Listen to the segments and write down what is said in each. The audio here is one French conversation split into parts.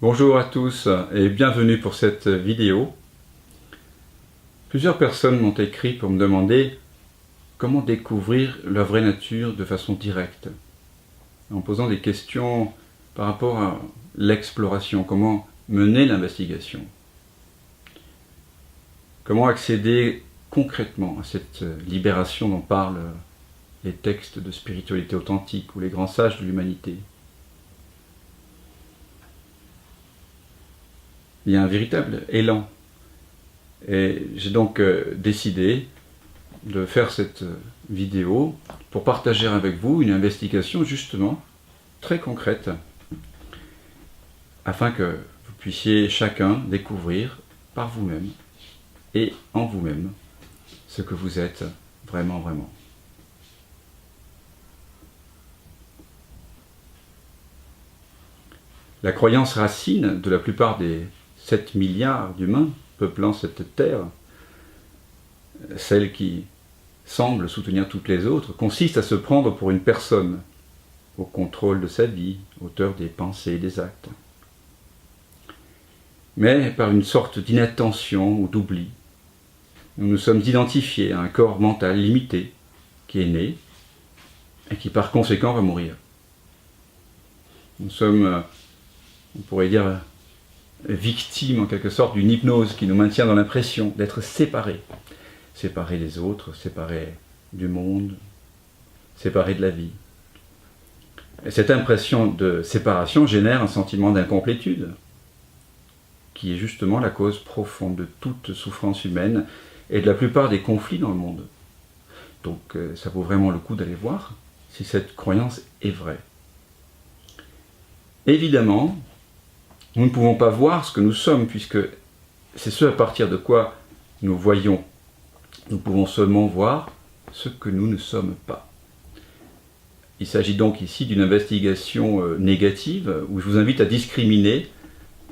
Bonjour à tous et bienvenue pour cette vidéo. Plusieurs personnes m'ont écrit pour me demander comment découvrir la vraie nature de façon directe, en posant des questions par rapport à l'exploration, comment mener l'investigation, comment accéder concrètement à cette libération dont parlent les textes de spiritualité authentique ou les grands sages de l'humanité. Il y a un véritable élan. Et j'ai donc décidé de faire cette vidéo pour partager avec vous une investigation justement très concrète, afin que vous puissiez chacun découvrir par vous-même et en vous-même ce que vous êtes vraiment. La croyance racine de la plupart des 7 milliards d'humains peuplant cette terre, celle qui semble soutenir toutes les autres, consiste à se prendre pour une personne, au contrôle de sa vie, auteur des pensées et des actes. Mais par une sorte d'inattention ou d'oubli, nous nous sommes identifiés à un corps mental limité, qui est né, et qui par conséquent va mourir. Nous sommes, on pourrait dire, victime en quelque sorte d'une hypnose qui nous maintient dans l'impression d'être séparés des autres, séparés du monde, séparés de la vie. Et cette impression de séparation génère un sentiment d'incomplétude qui est justement la cause profonde de toute souffrance humaine et de la plupart des conflits dans le monde. Donc ça vaut vraiment le coup d'aller voir si cette croyance est vraie. Évidemment, nous ne pouvons pas voir ce que nous sommes, puisque c'est ce à partir de quoi nous voyons. Nous pouvons seulement voir ce que nous ne sommes pas. Il s'agit donc ici d'une investigation négative, où je vous invite à discriminer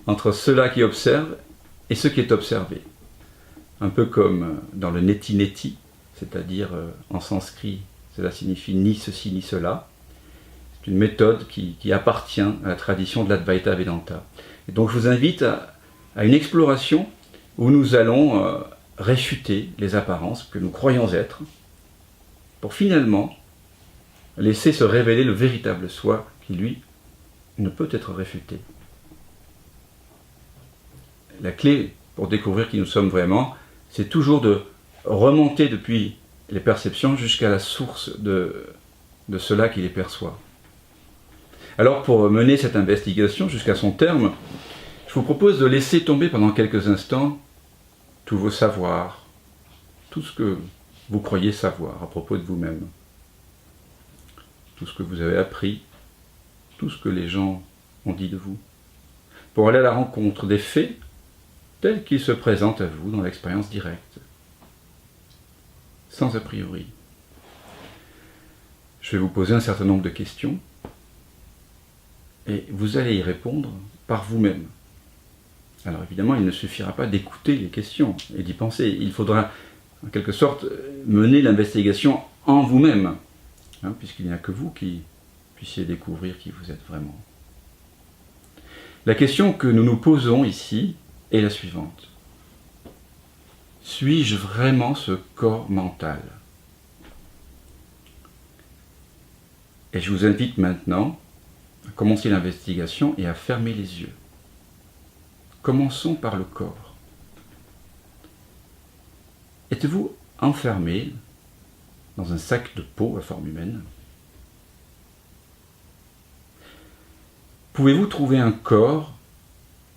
entre cela qui observe et ce qui est observé. Un peu comme dans le neti-neti, c'est-à-dire en sanskrit, cela signifie ni ceci ni cela. C'est une méthode qui appartient à la tradition de l'Advaita Vedanta. Et donc je vous invite à une exploration où nous allons réfuter les apparences que nous croyons être, pour finalement laisser se révéler le véritable soi qui, lui, ne peut être réfuté. La clé pour découvrir qui nous sommes vraiment, c'est toujours de remonter depuis les perceptions jusqu'à la source de cela qui les perçoit. Alors pour mener cette investigation jusqu'à son terme, je vous propose de laisser tomber pendant quelques instants tous vos savoirs, tout ce que vous croyez savoir à propos de vous-même, tout ce que vous avez appris, tout ce que les gens ont dit de vous, pour aller à la rencontre des faits tels qu'ils se présentent à vous dans l'expérience directe, sans a priori. Je vais vous poser un certain nombre de questions, et vous allez y répondre par vous-même. Alors évidemment, il ne suffira pas d'écouter les questions et d'y penser. Il faudra, en quelque sorte, mener l'investigation en vous-même, puisqu'il n'y a que vous qui puissiez découvrir qui vous êtes vraiment. La question que nous nous posons ici est la suivante. Suis-je vraiment ce corps mental? Et je vous invite maintenant à commencer l'investigation et à fermer les yeux. Commençons par le corps. Êtes-vous enfermé dans un sac de peau à forme humaine? Pouvez-vous trouver un corps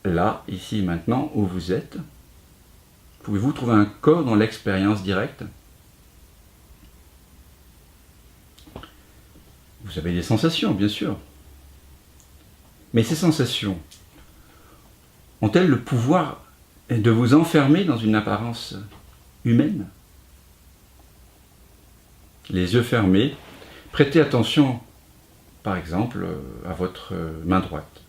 là, ici, maintenant, où vous êtes? Pouvez-vous trouver un corps dans l'expérience directe? Vous avez des sensations, bien sûr. Mais ces sensations ont-elles le pouvoir de vous enfermer dans une apparence humaine? Les yeux fermés, prêtez attention, par exemple, à votre main droite.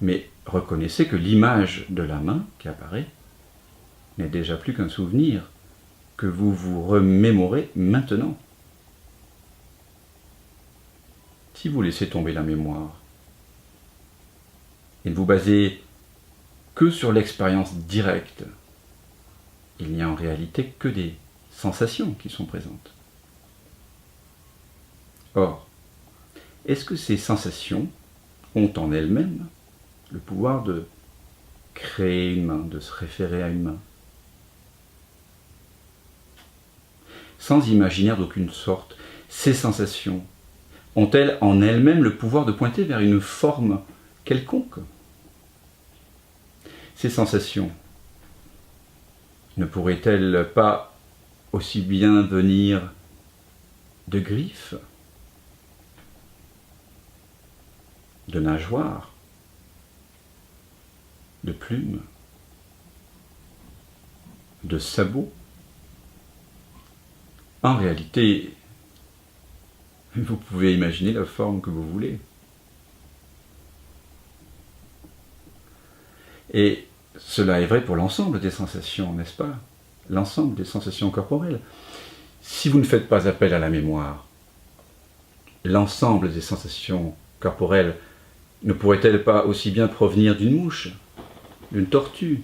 Mais reconnaissez que l'image de la main qui apparaît n'est déjà plus qu'un souvenir que vous vous remémorez maintenant. Si vous laissez tomber la mémoire, et ne vous basez que sur l'expérience directe, il n'y a en réalité que des sensations qui sont présentes. Or, est-ce que ces sensations ont en elles-mêmes le pouvoir de créer une main, de se référer à une main? Sans imaginaire d'aucune sorte, ces sensations ont-elles en elles-mêmes le pouvoir de pointer vers une forme quelconque? Ces sensations ne pourraient-elles pas aussi bien venir de griffes, de nageoires, de plumes, de sabots? En réalité, vous pouvez imaginer la forme que vous voulez. Et cela est vrai pour l'ensemble des sensations, n'est-ce pas? L'ensemble des sensations corporelles. Si vous ne faites pas appel à la mémoire, l'ensemble des sensations corporelles ne pourraient-elles pas aussi bien provenir d'une mouche, d'une tortue,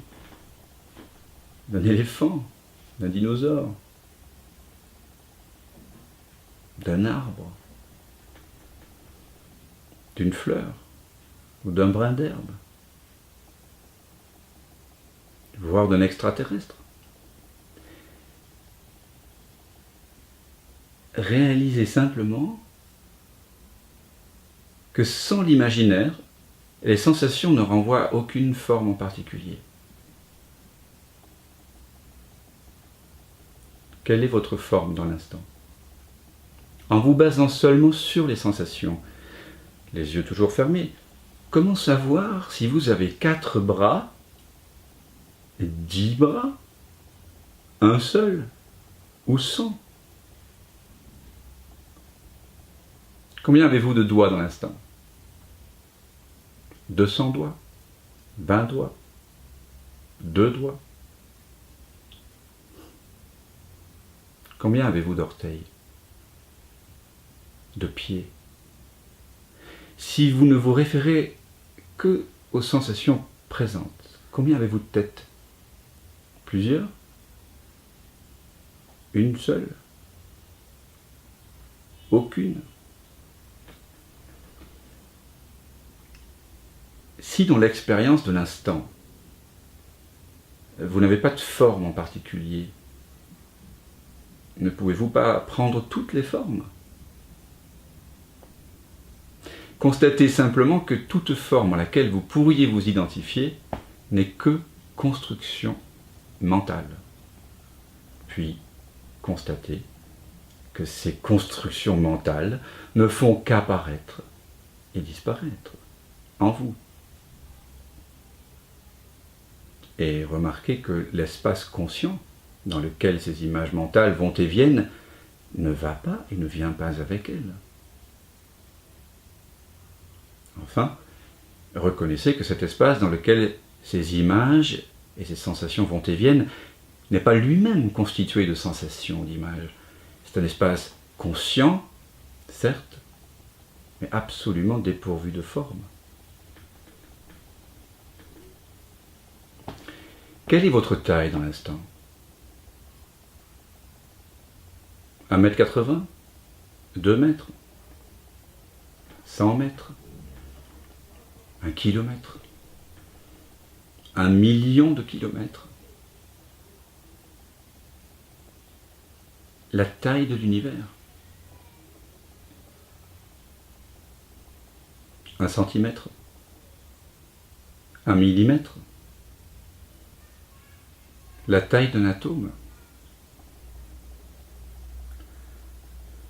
d'un éléphant, d'un dinosaure, d'un arbre, d'une fleur ou d'un brin d'herbe, voire d'un extraterrestre? Réalisez simplement que sans l'imaginaire, les sensations ne renvoient aucune forme en particulier. Quelle est votre forme dans l'instant? En vous basant seulement sur les sensations, les yeux toujours fermés, comment savoir si vous avez 4 bras, 10 bras, un seul ou 100? Combien avez-vous de doigts dans l'instant? 200 doigts, 20 doigts, 2 doigts. Combien avez-vous d'orteils? De pieds? Si vous ne vous référez que aux sensations présentes, combien avez-vous de têtes? Plusieurs? Une seule? Aucune? Si dans l'expérience de l'instant, vous n'avez pas de forme en particulier, ne pouvez-vous pas prendre toutes les formes? Constatez simplement que toute forme à laquelle vous pourriez vous identifier n'est que construction mentale. Puis, constatez que ces constructions mentales ne font qu'apparaître et disparaître en vous. Et remarquez que l'espace conscient dans lequel ces images mentales vont et viennent ne va pas et ne vient pas avec elles. Enfin, reconnaissez que cet espace dans lequel ces images et ces sensations vont et viennent n'est pas lui-même constitué de sensations, d'images. C'est un espace conscient, certes, mais absolument dépourvu de forme. Quelle est votre taille dans l'instant? 1m80? 2 mètres? 100 mètres? 1 kilomètre? 1 million de kilomètres? La taille de l'univers? 1 centimètre? 1 millimètre? La taille d'un atome?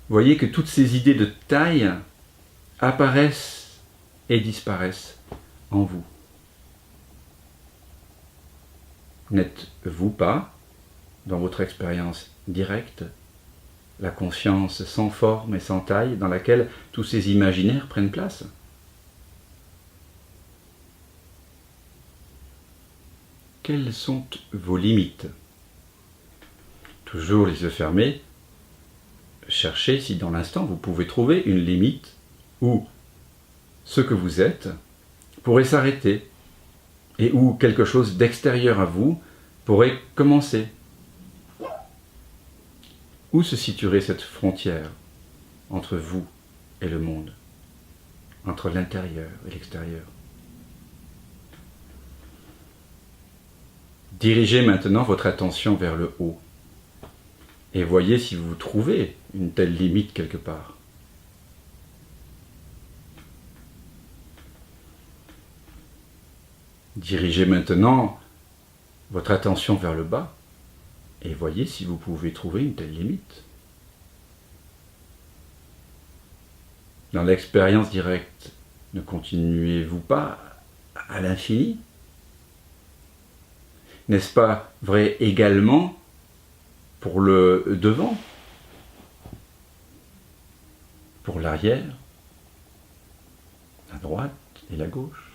Voyez que toutes ces idées de taille apparaissent et disparaissent en vous. N'êtes-vous pas, dans votre expérience directe, la conscience sans forme et sans taille dans laquelle tous ces imaginaires prennent place? Quelles sont vos limites? Toujours les yeux fermés, cherchez si dans l'instant vous pouvez trouver une limite où ce que vous êtes pourrait s'arrêter et où quelque chose d'extérieur à vous pourrait commencer. Où se situerait cette frontière entre vous et le monde, entre l'intérieur et l'extérieur? Dirigez maintenant votre attention vers le haut et voyez si vous trouvez une telle limite quelque part. Dirigez maintenant votre attention vers le bas et voyez si vous pouvez trouver une telle limite. Dans l'expérience directe, ne continuez-vous pas à l'infini? N'est-ce pas vrai également pour le devant, pour l'arrière, la droite et la gauche?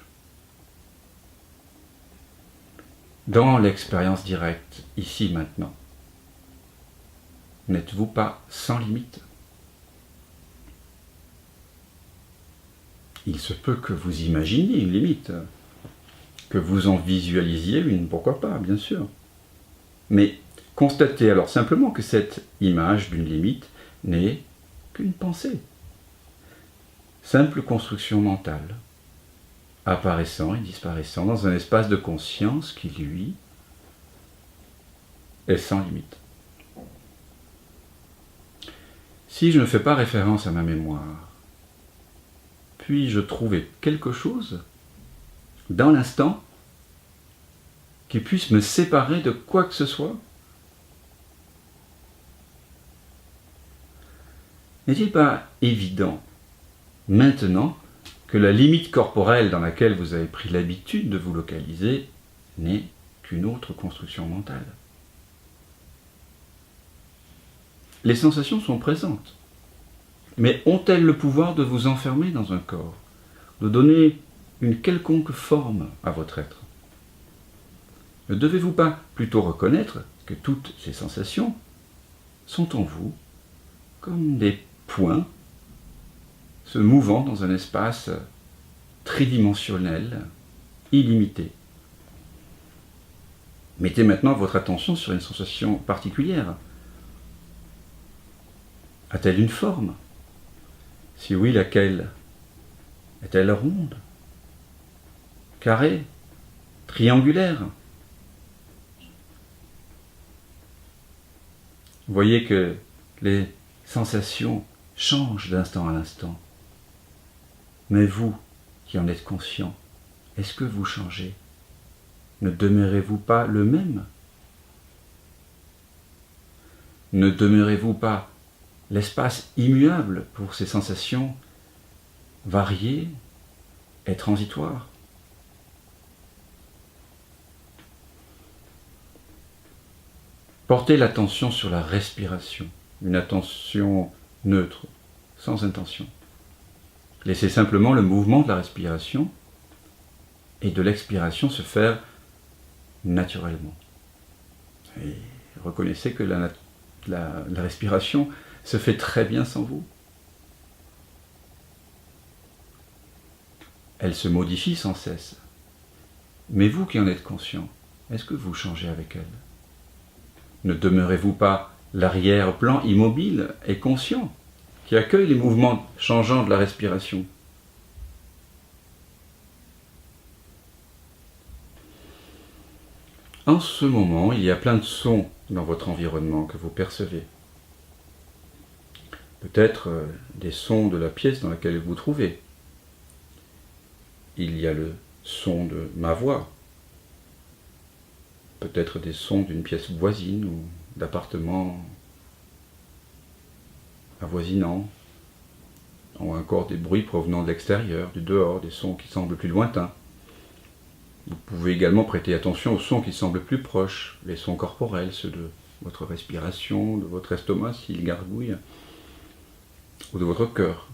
Dans l'expérience directe, ici, maintenant, n'êtes-vous pas sans limite? Il se peut que vous imaginiez une limite, que vous en visualisiez une, pourquoi pas, bien sûr. Mais constatez alors simplement que cette image d'une limite n'est qu'une pensée. Simple construction mentale, apparaissant et disparaissant dans un espace de conscience qui, lui, est sans limite. Si je ne fais pas référence à ma mémoire, puis-je trouver quelque chose dans l'instant qui puisse me séparer de quoi que ce soit? N'est-il pas évident maintenant que la limite corporelle dans laquelle vous avez pris l'habitude de vous localiser n'est qu'une autre construction mentale? Les sensations sont présentes, mais ont-elles le pouvoir de vous enfermer dans un corps, de donner une quelconque forme à votre être? Ne devez-vous pas plutôt reconnaître que toutes ces sensations sont en vous comme des points se mouvant dans un espace tridimensionnel, illimité? Mettez maintenant votre attention sur une sensation particulière. A-t-elle une forme? Si oui, laquelle? Est-elle ronde? Carrée? Triangulaire? Voyez que les sensations changent d'instant à instant. Mais vous, qui en êtes conscient, est-ce que vous changez? Ne demeurez-vous pas le même? Ne demeurez-vous pas l'espace immuable pour ces sensations variées et transitoires? Portez l'attention sur la respiration, une attention neutre, sans intention. Laissez simplement le mouvement de la respiration et de l'expiration se faire naturellement. Et reconnaissez que la respiration se fait très bien sans vous. Elle se modifie sans cesse. Mais vous qui en êtes conscient, est-ce que vous changez avec elle? Ne demeurez-vous pas l'arrière-plan immobile et conscient qui accueille les mouvements changeants de la respiration? En ce moment, il y a plein de sons dans votre environnement que vous percevez. Peut-être des sons de la pièce dans laquelle vous vous trouvez. Il y a le son de ma voix. Peut-être des sons d'une pièce voisine ou d'appartements avoisinants, ou encore des bruits provenant de l'extérieur, du dehors, des sons qui semblent plus lointains. Vous pouvez également prêter attention aux sons qui semblent plus proches, les sons corporels, ceux de votre respiration, de votre estomac s'il gargouille, ou de votre cœur,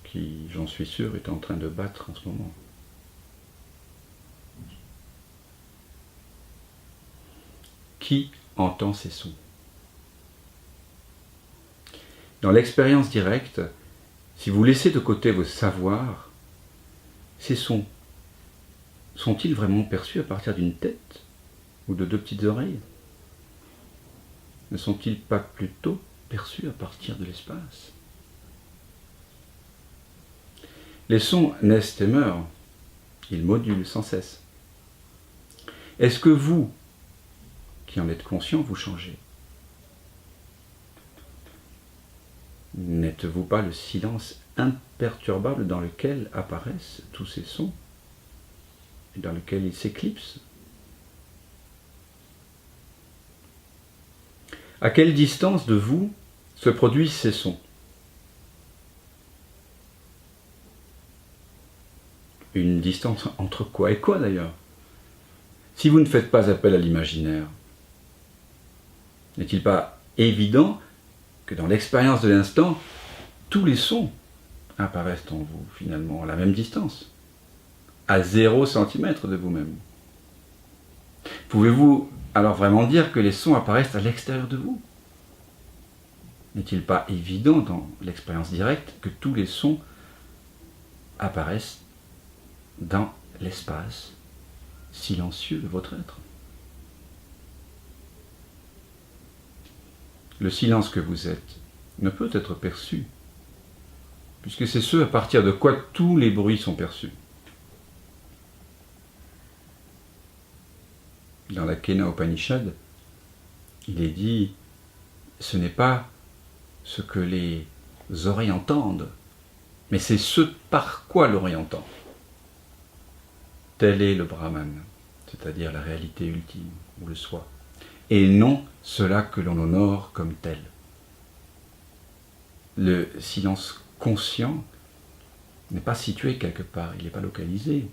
qui, j'en suis sûr, est en train de battre en ce moment. Qui entend ces sons? Dans l'expérience directe, si vous laissez de côté vos savoirs, ces sons sont-ils vraiment perçus à partir d'une tête ou de deux petites oreilles? Ne sont-ils pas plutôt perçus à partir de l'espace? Les sons naissent et meurent, ils modulent sans cesse. Est-ce que vous, qui en êtes conscient, vous changez? N'êtes-vous pas le silence imperturbable dans lequel apparaissent tous ces sons et dans lequel ils s'éclipsent? À quelle distance de vous se produisent ces sons? Une distance entre quoi et quoi d'ailleurs? Si vous ne faites pas appel à l'imaginaire, n'est-il pas évident que dans l'expérience de l'instant, tous les sons apparaissent en vous, finalement, à la même distance, à 0 centimètre de vous-même? Pouvez-vous alors vraiment dire que les sons apparaissent à l'extérieur de vous? N'est-il pas évident dans l'expérience directe que tous les sons apparaissent dans l'espace silencieux de votre être? Le silence que vous êtes ne peut être perçu, puisque c'est ce à partir de quoi tous les bruits sont perçus. Dans la Kena Upanishad, il est dit, ce n'est pas ce que les oreilles entendent, mais c'est ce par quoi l'oreille entend. Tel est le Brahman, c'est-à-dire la réalité ultime, ou le soi, et non cela que l'on honore comme tel. Le silence conscient n'est pas situé quelque part, il n'est pas localisé.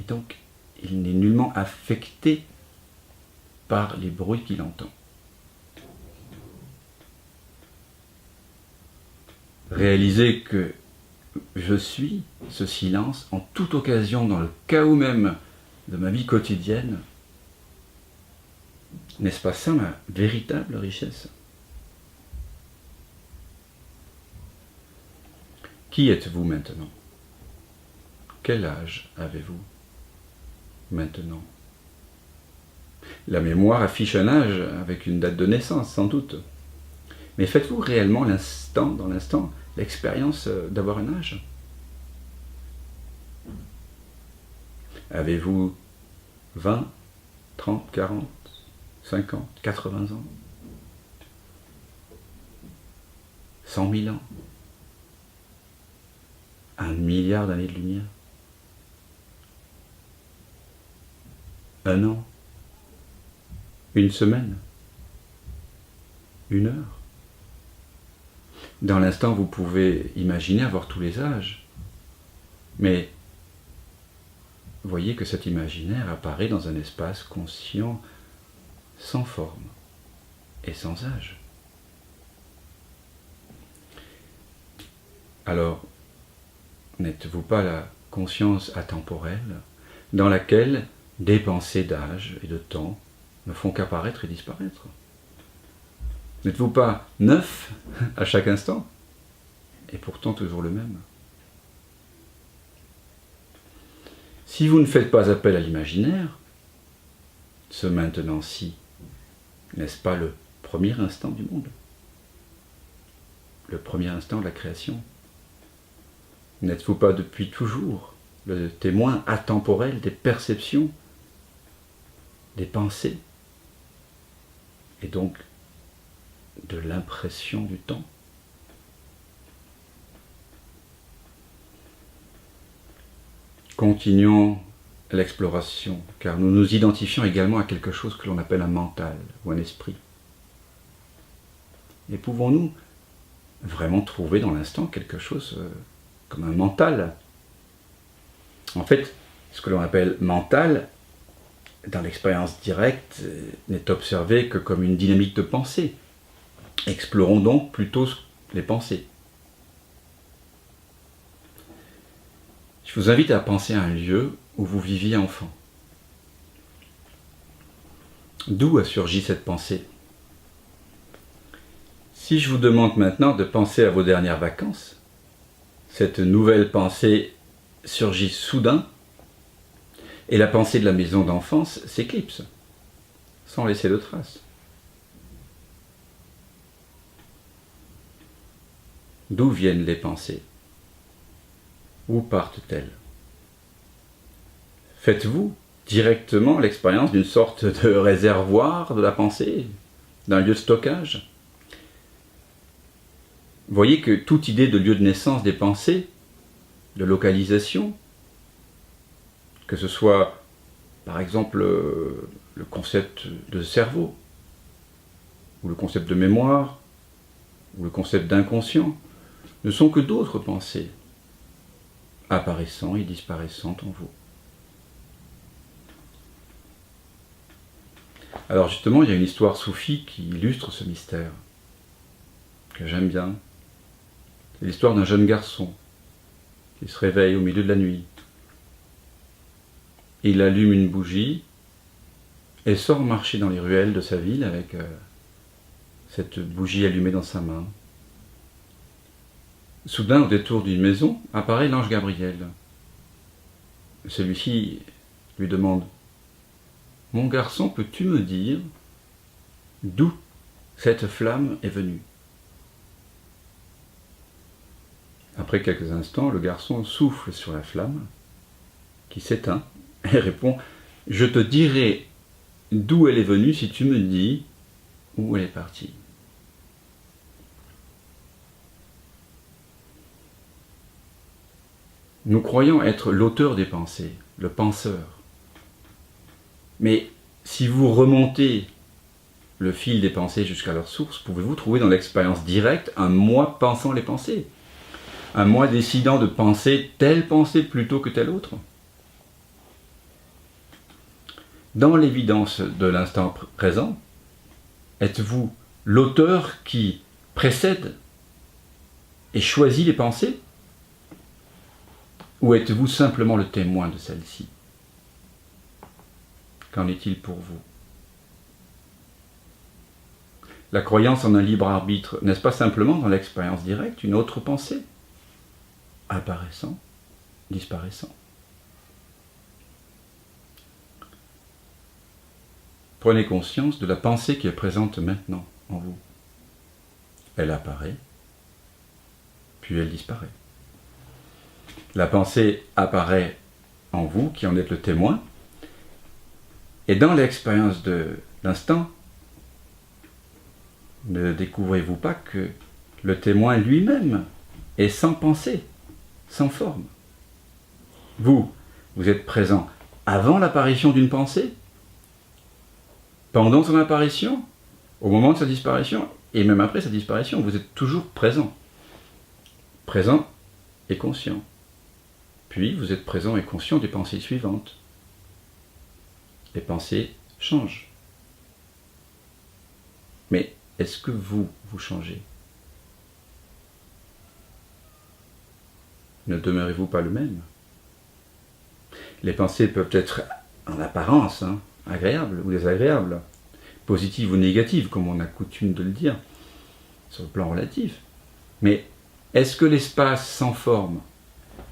Et donc, il n'est nullement affecté par les bruits qu'il entend. Réalisez que je suis ce silence en toute occasion, dans le chaos même de ma vie quotidienne. N'est-ce pas ça ma véritable richesse? Qui êtes-vous maintenant? Quel âge avez-vous maintenant? La mémoire affiche un âge avec une date de naissance, sans doute. Mais faites-vous réellement l'instant, dans l'instant, l'expérience d'avoir un âge? Avez-vous 20, 30, 40, 50, 80 ans? 100 000 ans? 1 milliard d'années de lumière? 1 an? 1 semaine? 1 heure? Dans l'instant, vous pouvez imaginer avoir tous les âges, mais voyez que cet imaginaire apparaît dans un espace conscient sans forme et sans âge. Alors, n'êtes-vous pas la conscience atemporelle dans laquelle des pensées d'âge et de temps ne font qu'apparaître et disparaître? N'êtes-vous pas neuf à chaque instant, et pourtant toujours le même? Si vous ne faites pas appel à l'imaginaire, ce maintenant-ci, n'est-ce pas le premier instant du monde? Le premier instant de la création? N'êtes-vous pas depuis toujours le témoin atemporel des perceptions, des pensées, et donc de l'impression du temps? Continuons l'exploration, car nous nous identifions également à quelque chose que l'on appelle un mental ou un esprit. Et pouvons-nous vraiment trouver dans l'instant quelque chose comme un mental? En fait, ce que l'on appelle mental, dans l'expérience directe, n'est observé que comme une dynamique de pensée. Explorons donc plutôt les pensées. Je vous invite à penser à un lieu où vous viviez enfant. D'où a surgi cette pensée? Si je vous demande maintenant de penser à vos dernières vacances, cette nouvelle pensée surgit soudain et la pensée de la maison d'enfance s'éclipse, sans laisser de traces. D'où viennent les pensées? Où partent-elles? Faites-vous directement l'expérience d'une sorte de réservoir de la pensée, d'un lieu de stockage? Voyez que toute idée de lieu de naissance des pensées, de localisation, que ce soit par exemple le concept de cerveau, ou le concept de mémoire, ou le concept d'inconscient, ne sont que d'autres pensées, apparaissant et disparaissant en vous. Alors justement, il y a une histoire soufie qui illustre ce mystère, que j'aime bien. C'est l'histoire d'un jeune garçon qui se réveille au milieu de la nuit. Il allume une bougie et sort marcher dans les ruelles de sa ville avec cette bougie allumée dans sa main. Soudain, au détour d'une maison, apparaît l'ange Gabriel. Celui-ci lui demande « Mon garçon, peux-tu me dire d'où cette flamme est venue ?» Après quelques instants, le garçon souffle sur la flamme, qui s'éteint, et répond « Je te dirai d'où elle est venue si tu me dis où elle est partie. » Nous croyons être l'auteur des pensées, le penseur. Mais si vous remontez le fil des pensées jusqu'à leur source, pouvez-vous trouver dans l'expérience directe un moi pensant les pensées, un moi décidant de penser telle pensée plutôt que telle autre? Dans l'évidence de l'instant présent, êtes-vous l'auteur qui précède et choisit les pensées? Ou êtes-vous simplement le témoin de celle-ci? Qu'en est-il pour vous? La croyance en un libre arbitre, n'est-ce pas simplement dans l'expérience directe une autre pensée, apparaissant, disparaissant? Prenez conscience de la pensée qui est présente maintenant en vous. Elle apparaît, puis elle disparaît. La pensée apparaît en vous, qui en êtes le témoin, et dans l'expérience de l'instant, ne découvrez-vous pas que le témoin lui-même est sans pensée, sans forme? Vous êtes présent avant l'apparition d'une pensée, pendant son apparition, au moment de sa disparition, et même après sa disparition, vous êtes toujours présent. Présent et conscient. Puis vous êtes présent et conscient des pensées suivantes. Les pensées changent. Mais est-ce que vous changez? Ne demeurez-vous pas le même? Les pensées peuvent être en apparence agréables ou désagréables, positives ou négatives, comme on a coutume de le dire, sur le plan relatif. Mais est-ce que l'espace sans forme,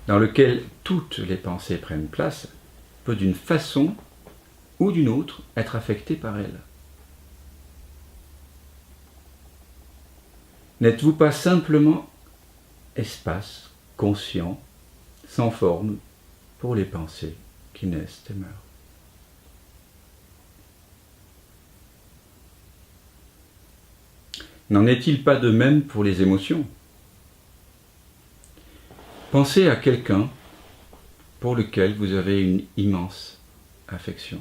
dans lequel toutes les pensées prennent place, peut d'une façon ou d'une autre être affecté par elles? N'êtes-vous pas simplement espace conscient, sans forme, pour les pensées qui naissent et meurent? N'en est-il pas de même pour les émotions? Pensez à quelqu'un pour lequel vous avez une immense affection.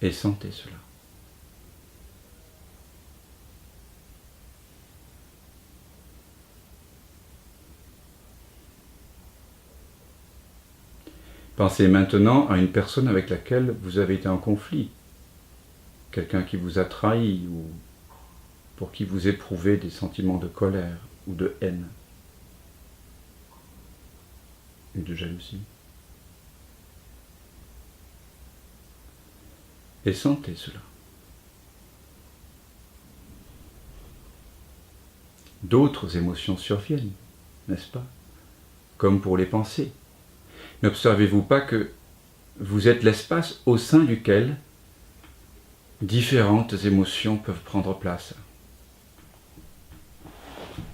Et sentez cela. Pensez maintenant à une personne avec laquelle vous avez été en conflit, quelqu'un qui vous a trahi ou pour qui vous éprouvez des sentiments de colère ou de haine ou de jalousie. Et sentez cela. d'autres émotions surviennent, n'est-ce pas? Comme pour les pensées. N'observez-vous pas que vous êtes l'espace au sein duquel différentes émotions peuvent prendre place?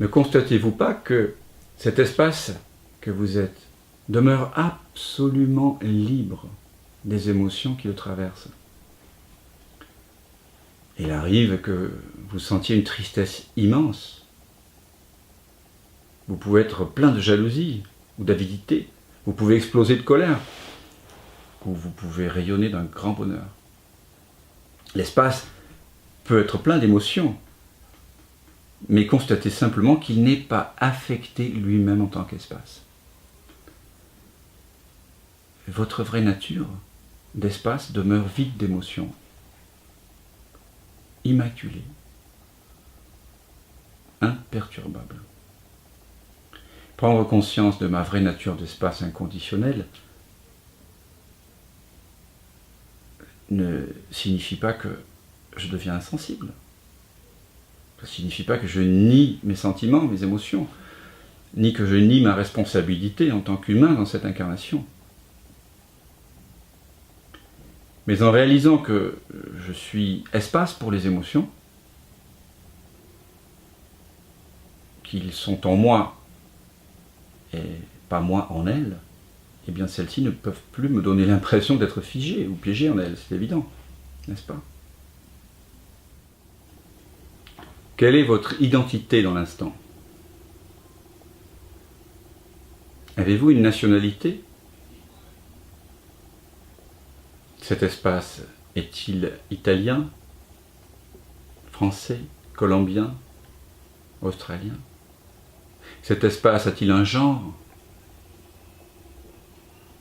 Ne constatez-vous pas que cet espace que vous êtes demeure absolument libre des émotions qui le traversent? Il arrive que vous sentiez une tristesse immense. Vous pouvez être plein de jalousie ou d'avidité. Vous pouvez exploser de colère. Ou vous pouvez rayonner d'un grand bonheur. L'espace peut être plein d'émotions, mais constatez simplement qu'il n'est pas affecté lui-même en tant qu'espace. Votre vraie nature d'espace demeure vide d'émotions, immaculée, imperturbable. Prendre conscience de ma vraie nature d'espace inconditionnel ne signifie pas que je deviens insensible. Ça ne signifie pas que je nie mes sentiments, mes émotions, ni que je nie ma responsabilité en tant qu'humain dans cette incarnation. Mais en réalisant que je suis espace pour les émotions, qu'ils sont en moi et pas moi en elles, eh bien celles-ci ne peuvent plus me donner l'impression d'être figées ou piégées en elles, c'est évident, n'est-ce pas? Quelle est votre identité dans l'instant? Avez-vous une nationalité? Cet espace est-il italien, français, colombien, australien? Cet espace a-t-il un genre,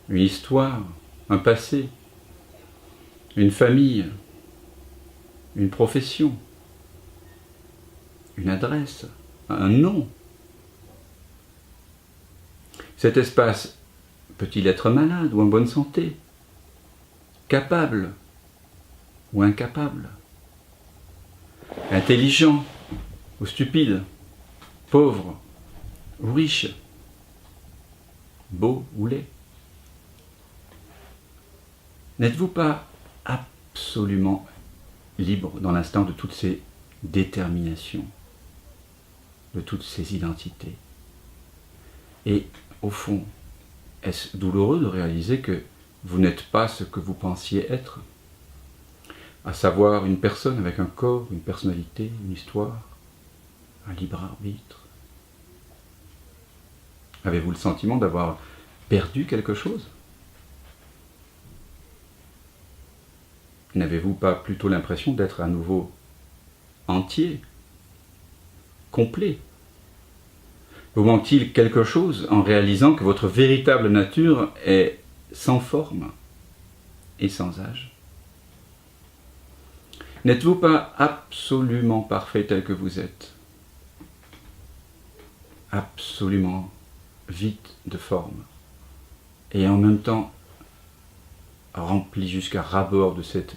une histoire, un passé, une famille, une profession, une adresse, un nom? Cet espace peut-il être malade ou en bonne santé, capable ou incapable, intelligent ou stupide, pauvre ou riche, beau ou laid? N'êtes-vous pas absolument libre dans l'instant de toutes ces déterminations, de toutes ces identités? Et au fond, est-ce douloureux de réaliser que vous n'êtes pas ce que vous pensiez être, à savoir une personne avec un corps, une personnalité, une histoire, un libre arbitre? Avez-vous le sentiment d'avoir perdu quelque chose? N'avez-vous pas plutôt l'impression d'être à nouveau entier, complet? Vous manque-t-il quelque chose en réalisant que votre véritable nature est sans forme et sans âge? N'êtes-vous pas absolument parfait tel que vous êtes? Absolument vide de forme et en même temps rempli jusqu'à ras-bord de cette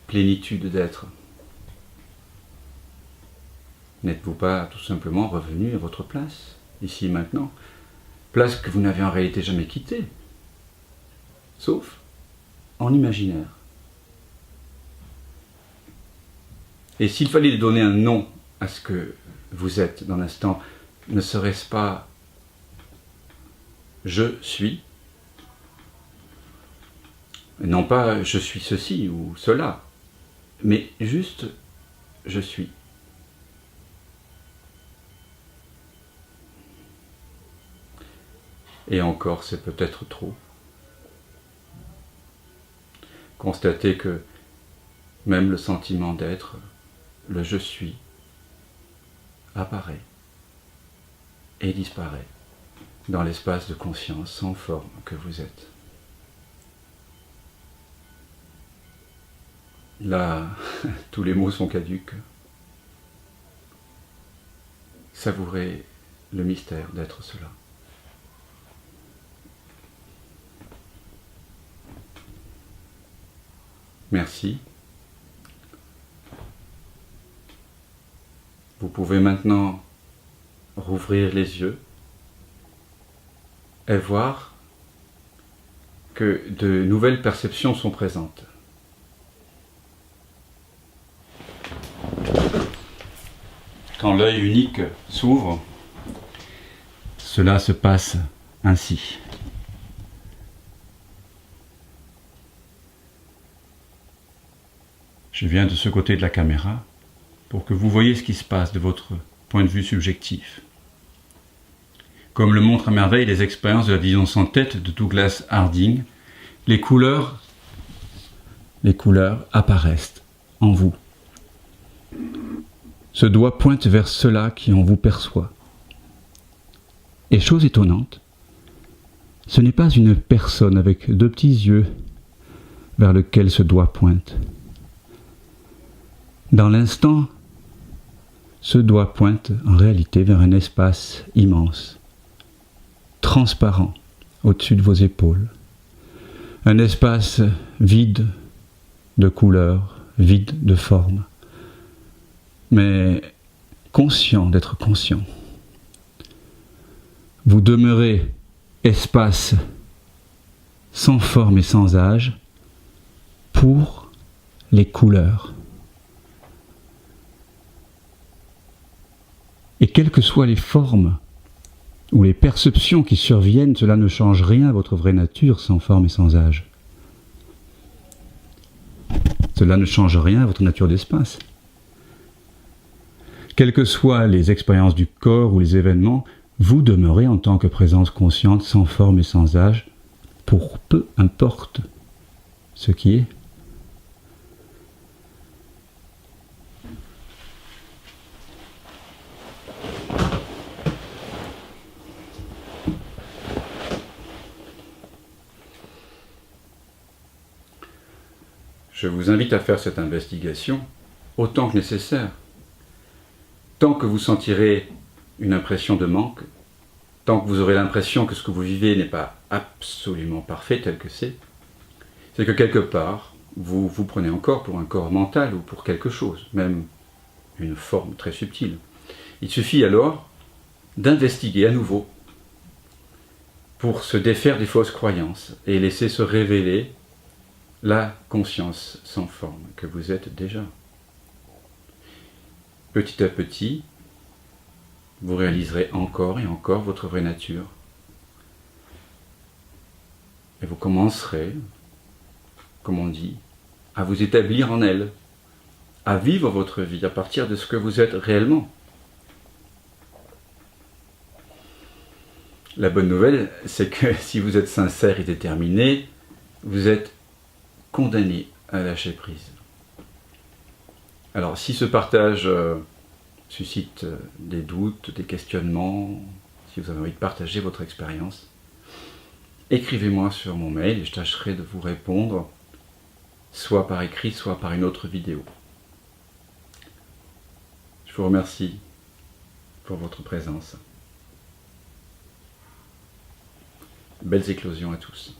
plénitude d'être? N'êtes-vous pas tout simplement revenu à votre place, ici et maintenant? Place que vous n'avez en réalité jamais quittée, sauf en imaginaire. Et s'il fallait donner un nom à ce que vous êtes dans l'instant, ne serait-ce pas « je suis », non pas « je suis ceci » ou « cela », mais juste « je suis ». Et encore, c'est peut-être trop. Constatez que même le sentiment d'être, le « je suis », apparaît et disparaît dans l'espace de conscience sans forme que vous êtes. Là, tous les mots sont caducs. Savourez le mystère d'être cela. Merci. Vous pouvez maintenant rouvrir les yeux et voir que de nouvelles perceptions sont présentes. Quand l'œil unique s'ouvre, cela se passe ainsi. Je viens de ce côté de la caméra pour que vous voyez ce qui se passe de votre point de vue subjectif. Comme le montrent à merveille les expériences de la vision sans tête de Douglas Harding, les couleurs apparaissent en vous. Ce doigt pointe vers cela qui en vous perçoit. Et chose étonnante, ce n'est pas une personne avec deux petits yeux vers lequel ce doigt pointe. Dans l'instant, ce doigt pointe en réalité vers un espace immense, transparent au-dessus de vos épaules. Un espace vide de couleurs, vide de formes, mais conscient d'être conscient. Vous demeurez espace sans forme et sans âge pour les couleurs. Et quelles que soient les formes ou les perceptions qui surviennent, cela ne change rien à votre vraie nature sans forme et sans âge. Cela ne change rien à votre nature d'espace. Quelles que soient les expériences du corps ou les événements, vous demeurez en tant que présence consciente sans forme et sans âge, pour peu importe ce qui est. Je vous invite à faire cette investigation autant que nécessaire. Tant que vous sentirez une impression de manque, tant que vous aurez l'impression que ce que vous vivez n'est pas absolument parfait tel que c'est que quelque part, vous vous prenez encore pour un corps mental ou pour quelque chose, même une forme très subtile. Il suffit alors d'investiguer à nouveau pour se défaire des fausses croyances et laisser se révéler la conscience sans forme que vous êtes déjà. Petit à petit, vous réaliserez encore et encore votre vraie nature. Et vous commencerez, comme on dit, à vous établir en elle, à vivre votre vie à partir de ce que vous êtes réellement. La bonne nouvelle, c'est que si vous êtes sincère et déterminé, vous êtes condamné à lâcher prise. Alors, si ce partage suscite des doutes, des questionnements, si vous avez envie de partager votre expérience, écrivez-moi sur mon mail et je tâcherai de vous répondre, soit par écrit, soit par une autre vidéo. Je vous remercie pour votre présence. Belles éclosions à tous.